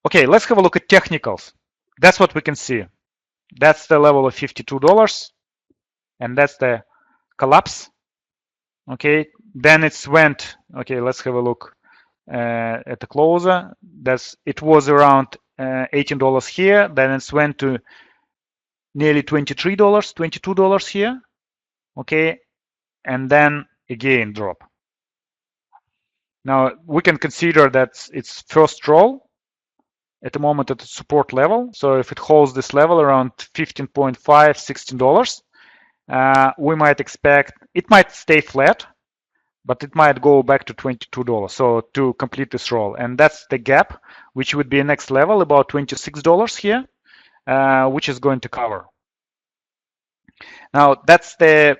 Okay, let's have a look at technicals. That's what we can see. That's the level of $52, and that's the collapse. Okay, then it's went. Okay, let's have a look at the closer. It was around $18 here. Then it's went to nearly $23, $22 here. Okay, and then again drop. Now we can consider that it's first roll at the moment at the support level. So if it holds this level around $15.5, $16, we might expect it might stay flat, but it might go back to $22. So to complete this roll, and that's the gap, which would be next level about $26 here, which is going to cover. Now that's the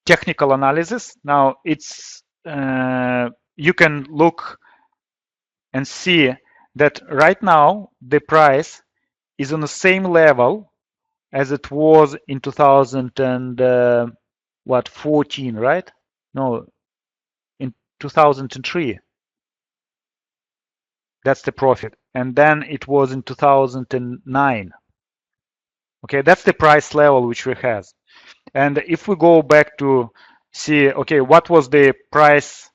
technical analysis. Now it's you can look and see that right now the price is on the same level as it was in 2014, right? No, in 2003. That's the profit, and then it was in 2009. Okay, that's the price level which we have. And if we go back to see, okay, what was the price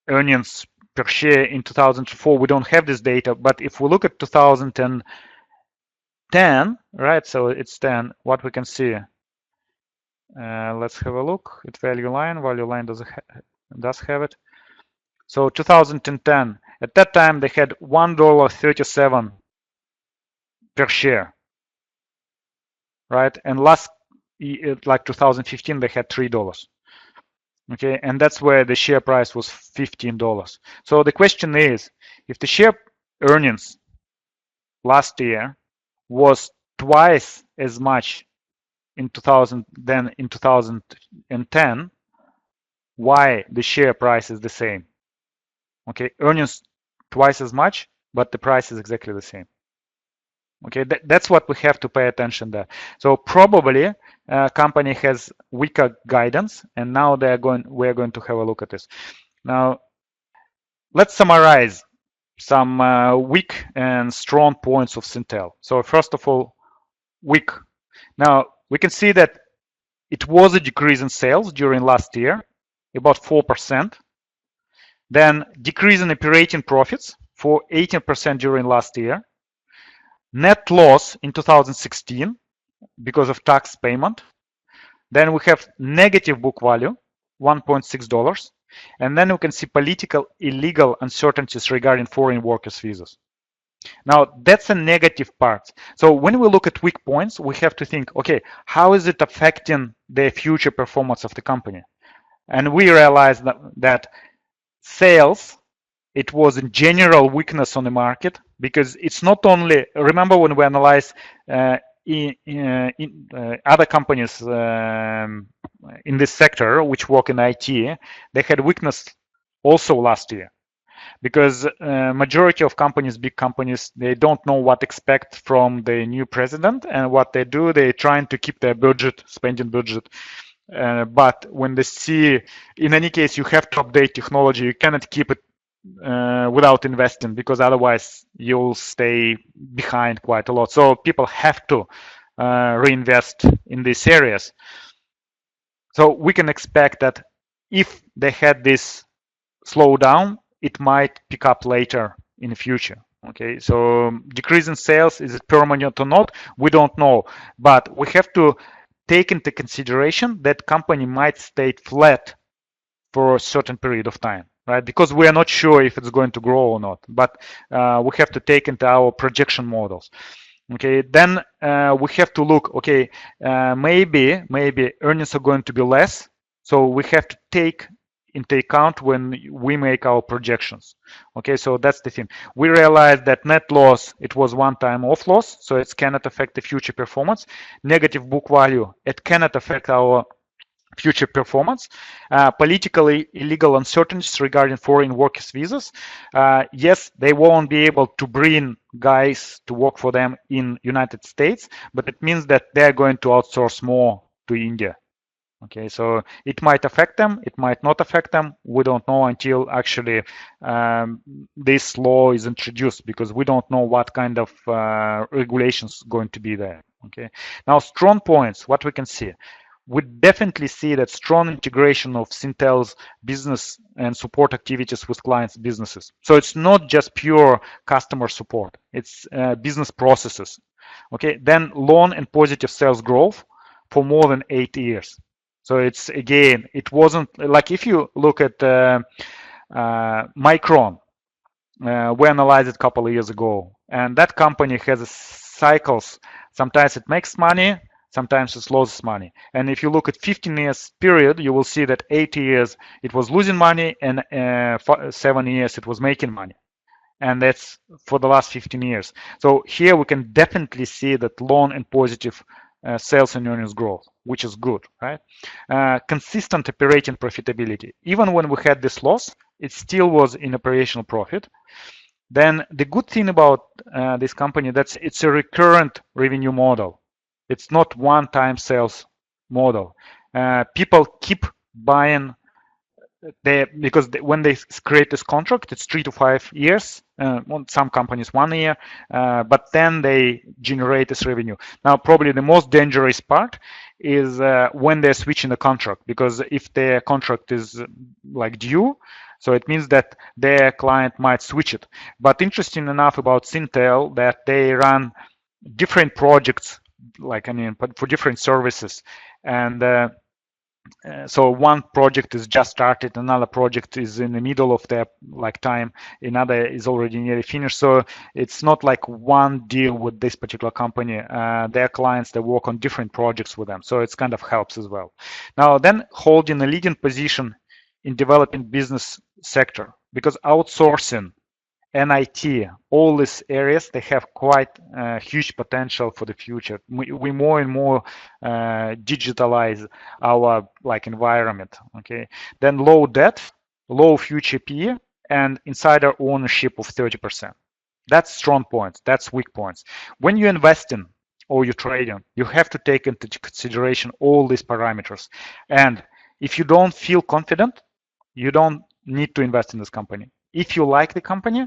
earnings per share in 2004, we don't have this data, but if we look at 2010, right, so it's 10, what we can see, let's have a look at value line does have it. So 2010, at that time they had $1.37 per share, right, and last like 2015 they had $3. Okay, and that's where the share price was $15. So the question is, if the share earnings last year was twice as much in 2010, why the share price is the same? Okay, earnings twice as much, but the price is exactly the same. Okay, that's what we have to pay attention there. So probably company has weaker guidance, and now we're going to have a look at this. Now, let's summarize some weak and strong points of Syntel. So first of all, weak. Now we can see that it was a decrease in sales during last year, about 4%. Then decrease in operating profits for 18% during last year. Net loss in 2016 because of tax payment. Then we have negative book value, $1.6. And then we can see political illegal uncertainties regarding foreign workers visas. Now that's a negative part. So when we look at weak points, we have to think, okay, how is it affecting the future performance of the company? And we realized that sales, it was a general weakness on the market, because it's not only, remember when we analyze other companies in this sector which work in IT, they had weakness also last year, because majority of companies, big companies, they don't know what to expect from the new president, and what they do, they're trying to keep their budget, spending budget. But when they see, in any case, you have to update technology, you cannot keep it without investing, because otherwise you'll stay behind quite a lot. So people have to reinvest in these areas. So we can expect that if they had this slowdown, it might pick up later in the future. Okay, so decrease in sales, is it permanent or not? We don't know, but we have to take into consideration that company might stay flat for a certain period of time, right? Because we are not sure if it's going to grow or not, but we have to take into our projection models. Okay, then we have to look, okay, maybe earnings are going to be less, so we have to take into account when we make our projections. Okay, so that's the thing. We realized that net loss, it was one-time off loss, so it cannot affect the future performance. Negative book value, it cannot affect our future performance. Politically illegal uncertainties regarding foreign workers visas. Yes, they won't be able to bring guys to work for them in United States, but it means that they're going to outsource more to India. Okay, so it might affect them, it might not affect them. We don't know until actually this law is introduced, because we don't know what kind of regulations going to be there. Okay, now strong points, what we can see. We definitely see that strong integration of Syntel's business and support activities with clients' businesses. So it's not just pure customer support, it's business processes. Okay, then long and positive sales growth for more than 8 years. So it's, again, it wasn't like, if you look at Micron, we analyzed it a couple of years ago, and that company has cycles. Sometimes it makes money, sometimes it loses money. And if you look at 15 years period, you will see that 8 years it was losing money, and 7 years it was making money. And that's for the last 15 years. So here we can definitely see that long and positive sales and earnings growth, which is good, right? Consistent operating profitability. Even when we had this loss, it still was in operational profit. Then the good thing about this company, that's it's a recurrent revenue model. It's not one-time sales model. People keep buying because when they create this contract, it's 3 to 5 years. Some companies 1 year, but then they generate this revenue. Now, probably the most dangerous part is when they're switching the contract, because if their contract is like due, so it means that their client might switch it. But interesting enough about Syntel, that they run different projects, but for different services, and so one project is just started, another project is in the middle of their time, another is already nearly finished. So it's not like one deal with this particular company. Their clients, they work on different projects with them, so it's kind of helps as well. Now then, holding a leading position in developing business sector, because outsourcing, NIT, all these areas, they have quite huge potential for the future. We more and more digitalize our environment. Okay, then low debt, low future PE, and insider ownership of 30%. That's strong points. That's weak points. When you invest in or you're trading, you have to take into consideration all these parameters. And if you don't feel confident, you don't need to invest in this company. If you like the company,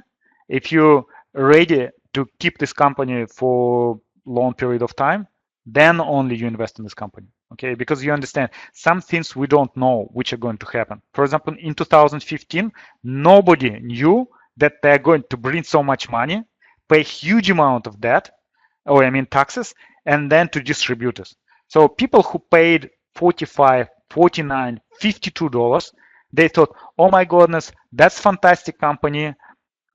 if you're ready to keep this company for long period of time, then only you invest in this company. Okay, because you understand some things we don't know which are going to happen. For example, in 2015, nobody knew that they're going to bring so much money, pay huge amount of debt, or taxes, and then to distributors. So people who paid $45, $49, $52, they thought, oh my goodness, that's fantastic company.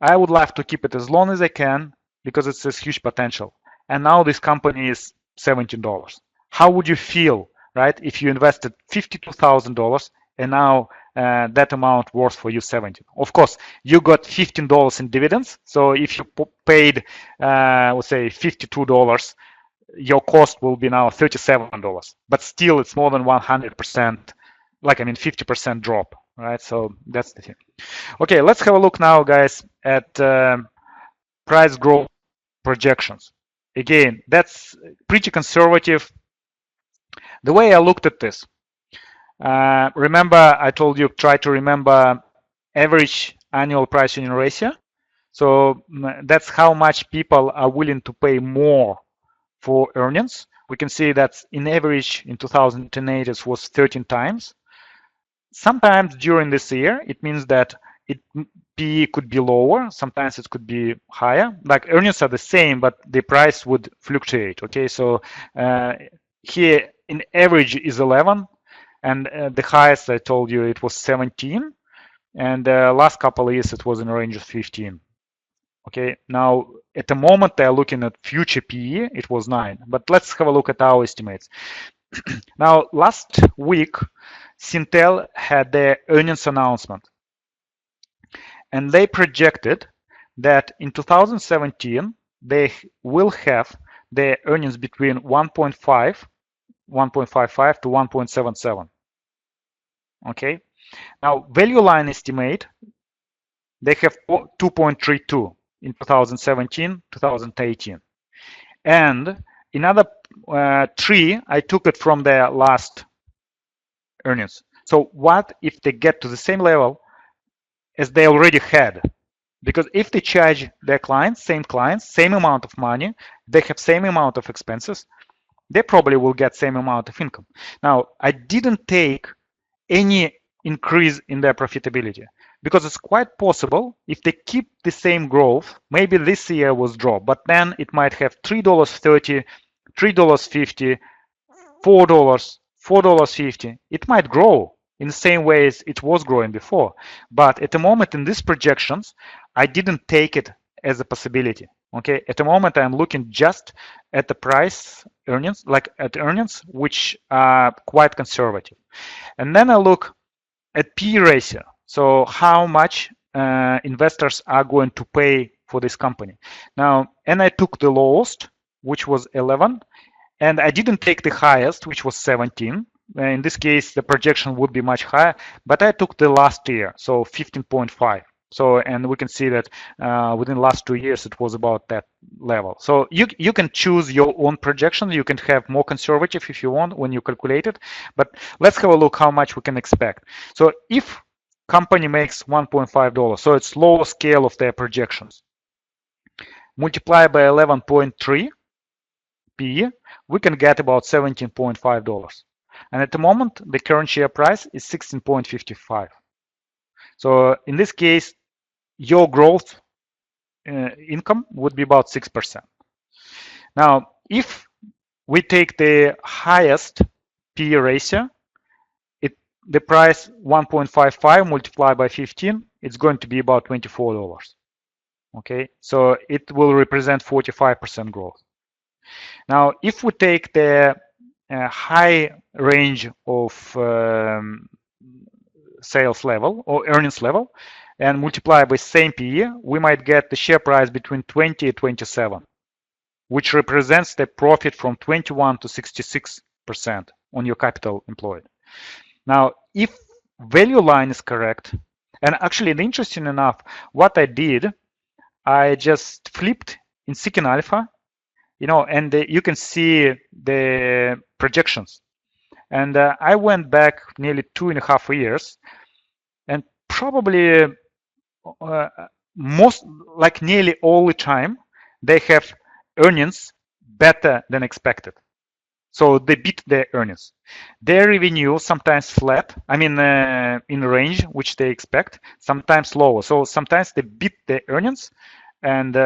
I would love to keep it as long as I can because it's this huge potential. And now this company is $17. How would you feel, right, if you invested $52,000 and now that amount worth for you 17? Of course, you got $15 in dividends. So if you paid, let's say, $52, your cost will be now $37. But still, it's more than 100%, 50% drop, right? So that's the thing. Okay, let's have a look now, guys, at price growth projections. Again, that's pretty conservative. The way I looked at this, remember I told you try to remember average annual price earning ratio. So that's how much people are willing to pay more for earnings. We can see that in average in 2008 it was 13 times. Sometimes during this year, it means that PE could be lower. Sometimes it could be higher. Like earnings are the same, but the price would fluctuate. Okay, so here in average is 11, and the highest I told you it was 17, and last couple of years it was in a range of 15. Okay, now at the moment they're looking at future PE, it was 9. But let's have a look at our estimates. Now, last week, Syntel had their earnings announcement, and they projected that in 2017 they will have their earnings between 1.55 to 1.77. Okay, now value line estimate, they have 2.32 in 2017, 2018, and another 3, I took it from their last earnings. So what if they get to the same level as they already had? Because if they charge their clients, same amount of money, they have same amount of expenses, they probably will get same amount of income. Now, I didn't take any increase in their profitability because it's quite possible if they keep the same growth, maybe this year was drop, but then it might have $3.30, $3.50, $4, $4.50. It might grow in the same way as it was growing before. But at the moment in these projections, I didn't take it as a possibility. Okay, at the moment I'm looking just at the price earnings, like at earnings, which are quite conservative. And then I look at P ratio. So how much investors are going to pay for this company. Now, and I took the lowest, which was 11, and I didn't take the highest, which was 17. In this case, the projection would be much higher, but I took the last year, so 15.5. So, and we can see that within the last 2 years, it was about that level. So you can choose your own projection. You can have more conservative if you want when you calculate it. But let's have a look how much we can expect. So if company makes $1.5, so it's lower scale of their projections, multiply by 11.3 PE, we can get about $17.5. And at the moment, the current share price is 16.55. So in this case, your growth income would be about 6%. Now, if we take the highest PE ratio, the price 1.55 multiplied by 15, it's going to be about $24. Okay, so it will represent 45% growth. Now, if we take the high range of sales level or earnings level and multiply by same PE, we might get the share price between 20 and 27, which represents the profit from 21 to 66% on your capital employed. Now, if value line is correct, and actually interesting enough, what I did, I just flipped in Seeking Alpha, and you can see the projections. And I went back nearly 2.5 years, and probably nearly all the time, they have earnings better than expected. So they beat their earnings. Their revenue sometimes flat, in range which they expect, sometimes lower. So sometimes they beat their earnings and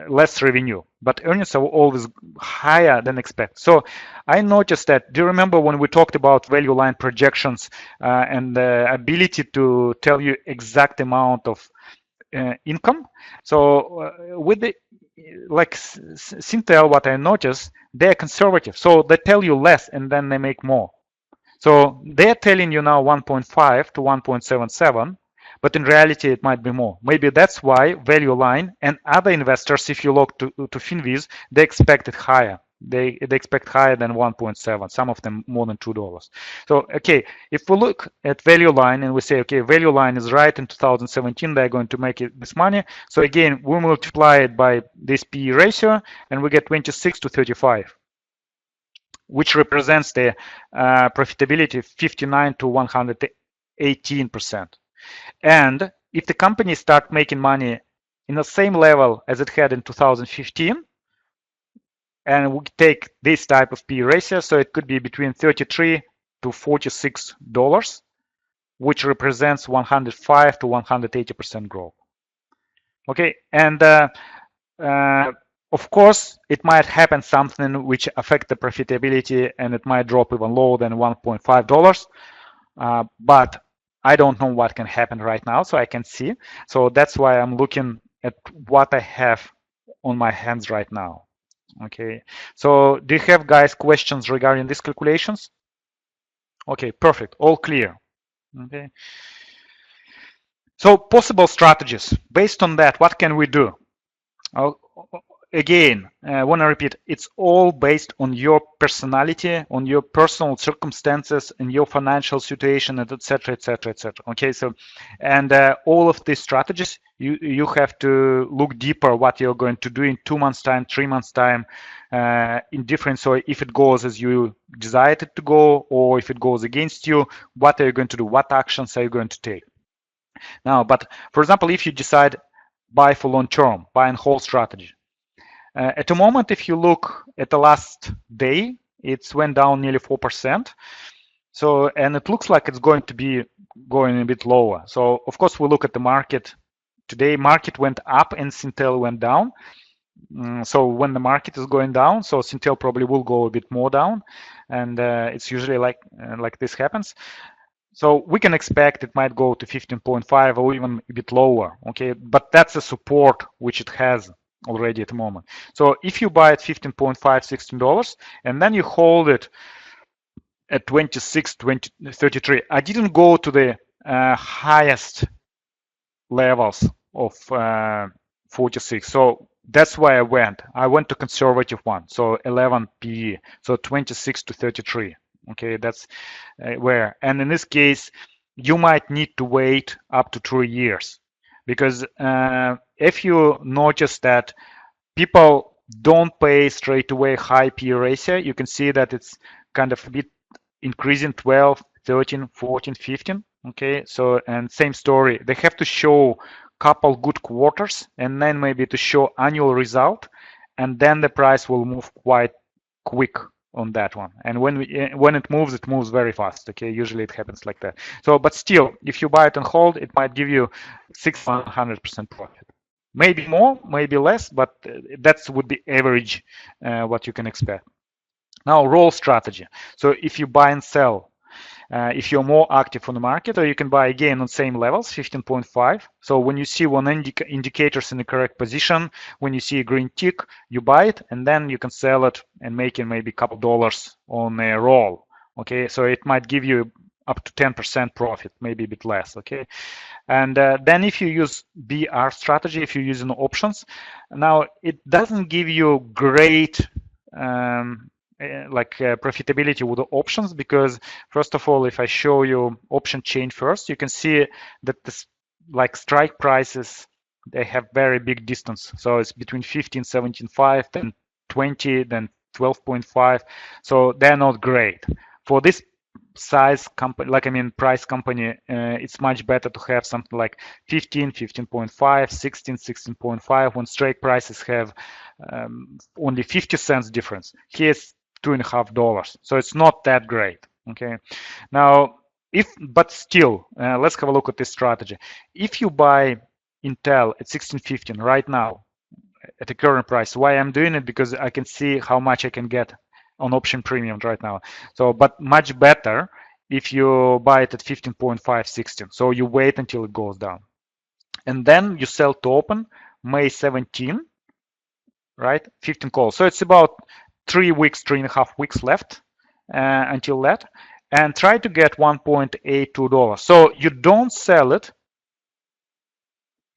less revenue, but earnings are always higher than expected. So I noticed that, do you remember when we talked about value line projections and the ability to tell you exact amount of income? So with the Syntel, what I noticed, they're conservative. So they tell you less and then they make more. So they're telling you now 1.5 to 1.77, but in reality it might be more. Maybe that's why value line and other investors, if you look to Finviz, they expect it higher. They expect higher than 1.7, some of them more than $2. So, okay, if we look at value line and we say, okay, value line is right in 2017, they're going to make this money. So again, we multiply it by this PE ratio and we get 26 to 35, which represents the profitability 59 to 118%. And if the company start making money in the same level as it had in 2015, and we take this type of P ratio, so it could be between 33 to $46, which represents 105 to 180% growth. Okay, and of course, it might happen something which affect the profitability, and it might drop even lower than $1.5. But I don't know what can happen right now, so I can see. So that's why I'm looking at what I have on my hands right now. Okay, so do you have, guys, questions regarding these calculations? Okay, perfect, all clear. Okay, so possible strategies. Based on that, what can we do? again, I want to repeat, it's all based on your personality, on your personal circumstances, and your financial situation, and etc., etc., etc. Okay, so, and all of these strategies, you have to look deeper what you're going to do in 2 months time, 3 months time, in different. So if it goes as you desired it to go, or if it goes against you, what are you going to do? What actions are you going to take? Now, but for example, if you decide buy for long term, buy and hold strategy. At the moment, if you look at the last day, it's went down nearly 4%. So, and it looks like it's going to be going a bit lower. So, of course, we look at the market. Today, market went up and Syntel went down. So when the market is going down, so Syntel probably will go a bit more down, and it's usually like this happens. So we can expect it might go to 15.5 or even a bit lower, okay? But that's a support which it has already at the moment. So if you buy at 15.5, $16, and then you hold it at 26, 33, I didn't go to the highest levels of 46. So that's why I went to conservative one. So 11 PE, so 26 to 33. Okay, that's where, and in this case, you might need to wait up to 3 years, because if you notice that people don't pay straight away high PE ratio, you can see that it's kind of a bit increasing 12, 13, 14, 15. Okay, so, and same story, they have to show couple good quarters and then maybe to show annual result, and then the price will move quite quick on that one. And when it moves very fast. Okay, usually it happens like that. So, but still, if you buy it and hold, it might give you 600% profit. Maybe more, maybe less, but that would be average what you can expect. Now, roll strategy. So if you buy and sell, if you're more active on the market, or you can buy again on same levels, 15.5. So when you see one indicators in the correct position, when you see a green tick, you buy it, and then you can sell it and make it maybe a couple dollars on a roll. Okay, so it might give you up to 10% profit, maybe a bit less. Okay, and then if you use BR strategy, if you're using options, now it doesn't give you great profitability with the options, because first of all, if I show you option chain first, you can see that this like strike prices, they have very big distance. So it's between 15, 17.5, then 20, then 12.5. So they're not great for this size company, price company. It's much better to have something like 15, 15.5, 16, 16.5, when strike prices have only 50 cents difference. Here's $2.50, so it's not that great. Okay, now but still, let's have a look at this strategy. If you buy Intel at 16.15 right now at the current price, why I'm doing it, because I can see how much I can get on option premium right now. So, but much better if you buy it at 15.5, 16. So you wait until it goes down, and then you sell to open May 17, right? 15 calls. So it's about 3.5 weeks left until that, and try to get $1.82. So you don't sell it.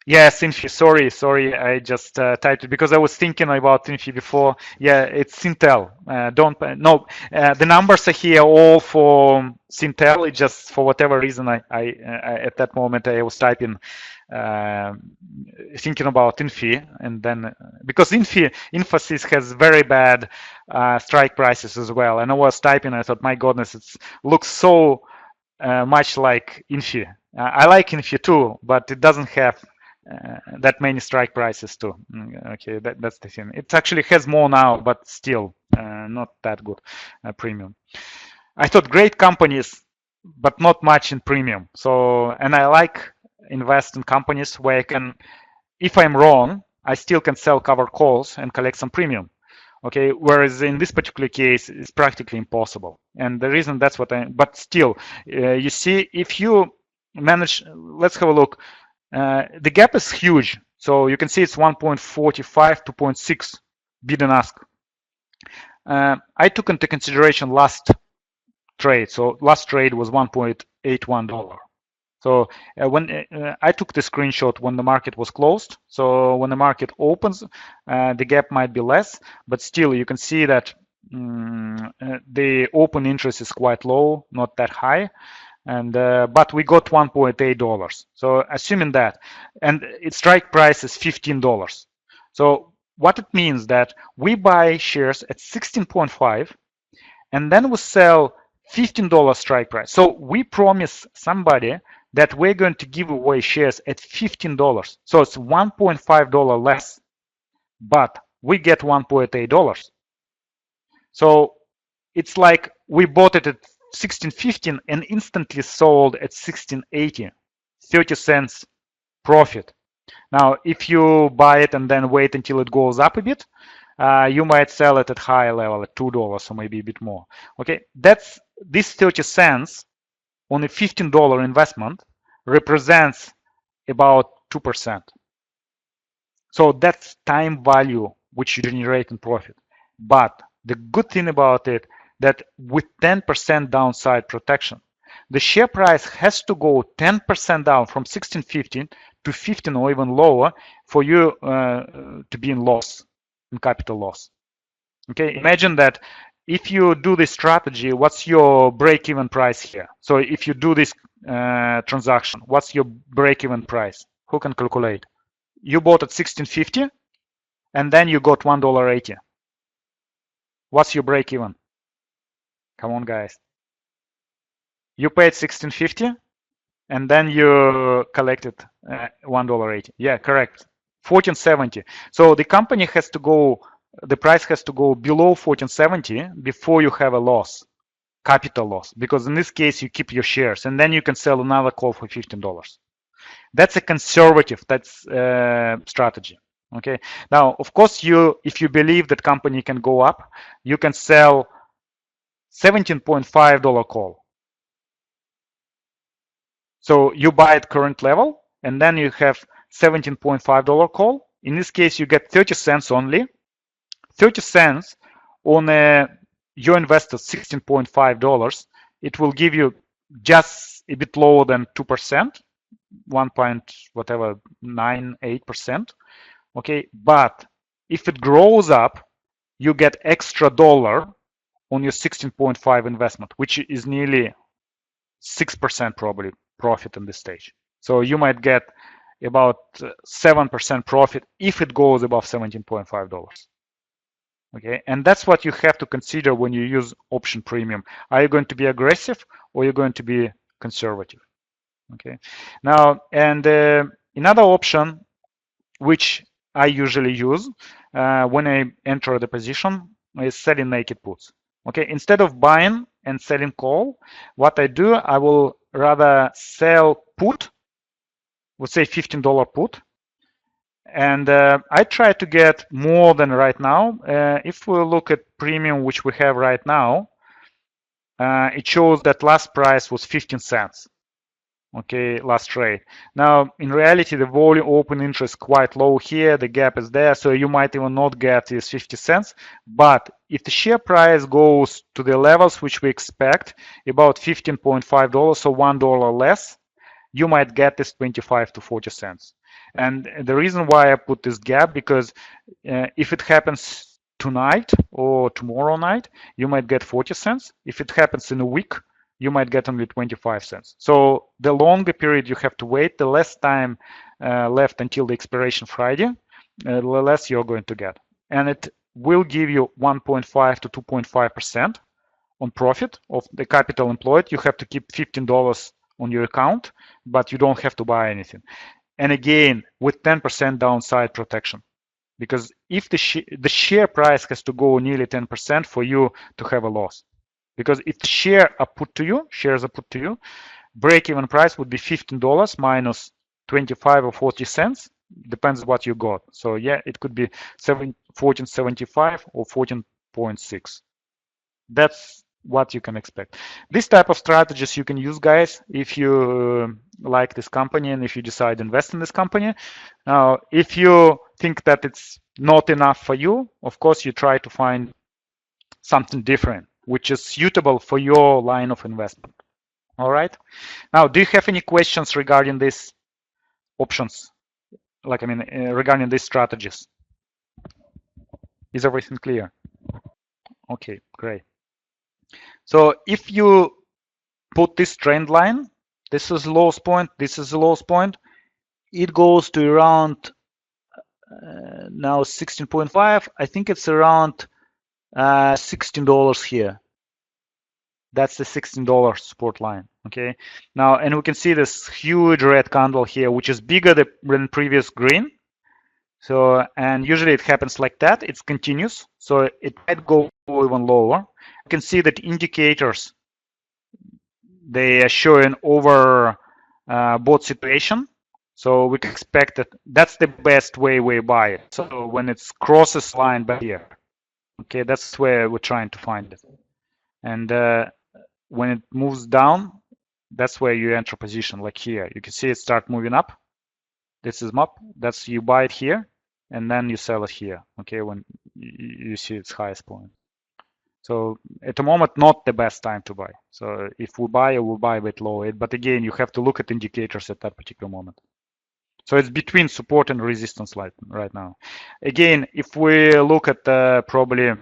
Yeah, Synfi. Sorry, I just typed it because I was thinking about Synfi before. Yeah, it's Syntel. No, the numbers are here all for Syntel. It's just for whatever reason I at that moment I was typing, thinking about Synfi, and then because Infosys has very bad strike prices as well. And I was typing, I thought, my goodness, it looks so much like Infi. I like Infi too, but it doesn't have that many strike prices too. Okay, that's the thing. It actually has more now, but still not that good premium. I thought great companies, but not much in premium. So, and I like invest in companies where I can, if I'm wrong, I still can sell covered calls and collect some premium. Okay, whereas in this particular case, it's practically impossible. And the reason that's what but still, you see, if you manage, let's have a look. The gap is huge. So you can see it's 1.45 to 0.6 bid and ask. I took into consideration last trade. So last trade was $1.81. So when I took the screenshot when the market was closed, so when the market opens, the gap might be less, but still you can see that the open interest is quite low, not that high, and but we got $1.8. So assuming that, and its strike price is $15. So what it means that we buy shares at 16.5, and then we sell $15 strike price. So we promise somebody that we're going to give away shares at $15. So it's $1.5 less, but we get $1.8. So it's like we bought it at 16.15 and instantly sold at 16.80, 30 cents profit. Now, if you buy it and then wait until it goes up a bit, you might sell it at higher level at $2 or maybe a bit more. Okay, that's this 30 cents on a $15 investment represents about 2%. So that's time value which you generate in profit. But the good thing about it that with 10% downside protection, the share price has to go 10% down from 16.15 to 15 or even lower for you to be in loss, in capital loss. Okay, imagine that if you do this strategy, what's your break-even price here? So if you do this transaction, what's your break-even price? Who can calculate? You bought at 16.50 and then you got $1.80. What's your break-even? Come on, guys. You paid 16.50 and then you collected $1.80. Yeah, correct. 14.70. So the company has to go, the price has to go below 14.70 before you have a loss, capital loss, because in this case you keep your shares and then you can sell another call for $15. That's a conservative strategy. Okay. Now, of course, if you believe that company can go up, you can sell $17.5 call. So you buy at current level, and then you have $17.5 call. In this case, you get 30 cents only. 30 cents on your invested $16.5. It will give you just a bit lower than 2%, 1.98%. Okay, but if it grows up, you get extra dollar on your 16.5 investment, which is nearly 6% probably profit in this stage. So you might get about 7% profit if it goes above $17.5. Okay, and that's what you have to consider when you use option premium. Are you going to be aggressive or are you going to be conservative? Okay, now, and another option which I usually use when I enter the position is selling naked puts. Okay, instead of buying and selling call, what I do, I will rather sell put, let's say $15 put, and I try to get more than right now. If we look at premium which we have right now, it shows that last price was 15 cents. Okay, last trade. Now, in reality, the volume open interest quite low here. The gap is there, so you might even not get this 50 cents. But if the share price goes to the levels which we expect, about $15.5, so $1 less, you might get this 25 to 40 cents. And the reason why I put this gap, because if it happens tonight or tomorrow night, you might get 40 cents. If it happens in a week, you might get only 25 cents. So the longer period you have to wait, the less time left until the expiration Friday, the less you're going to get. And it will give you 1.5 to 2.5% on profit of the capital employed. You have to keep $15 on your account, but you don't have to buy anything. And again, with 10% downside protection. Because if the share price has to go nearly 10% for you to have a loss. Because if the shares are put to you, break-even price would be $15 minus 25 or 40 cents, depends what you got. So yeah, it could be 14.75 or 14.6. That's what you can expect. This type of strategies you can use, guys, if you like this company and if you decide to invest in this company. Now, if you think that it's not enough for you, of course, you try to find something different, which is suitable for your line of investment. All right. Now, do you have any questions regarding these options? Like, I mean, regarding these strategies? Is everything clear? Okay, great. So if you put this trend line, this is lowest point, this is the lowest point, it goes to around now 16.5. I think it's around $16 here. That's the $16 support line. Okay. Now, and we can see this huge red candle here, which is bigger than previous green. So, and usually it happens like that. It's continuous. So it might go even lower. You can see that indicators, they are showing over bought situation. So we can expect that that's the best way we buy it. So when it crosses line back here, okay, that's where we're trying to find it. And when it moves down, that's where you enter position, like here. You can see it start moving up. This is up. That's you buy it here, and then you sell it here. Okay, when you see its highest point. So at the moment, not the best time to buy. So if we buy, we'll buy a bit lower. But again, you have to look at indicators at that particular moment. So it's between support and resistance right now. Again, if we look at probably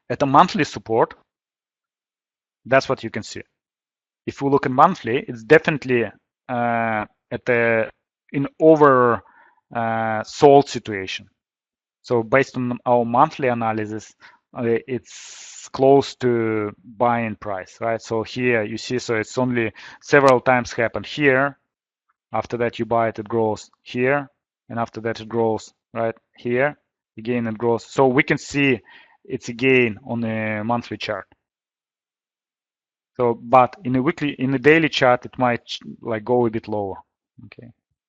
at a monthly support, that's what you can see. If we look at monthly, it's definitely at the in over sold situation. So based on our monthly analysis, it's close to buying price, right? So here you see, so it's only several times happened here. After that you buy it, it grows here, and after that it grows right here. Again it grows. So we can see it's a gain on the monthly chart. So, but in a daily chart, it might like go a bit lower. Okay.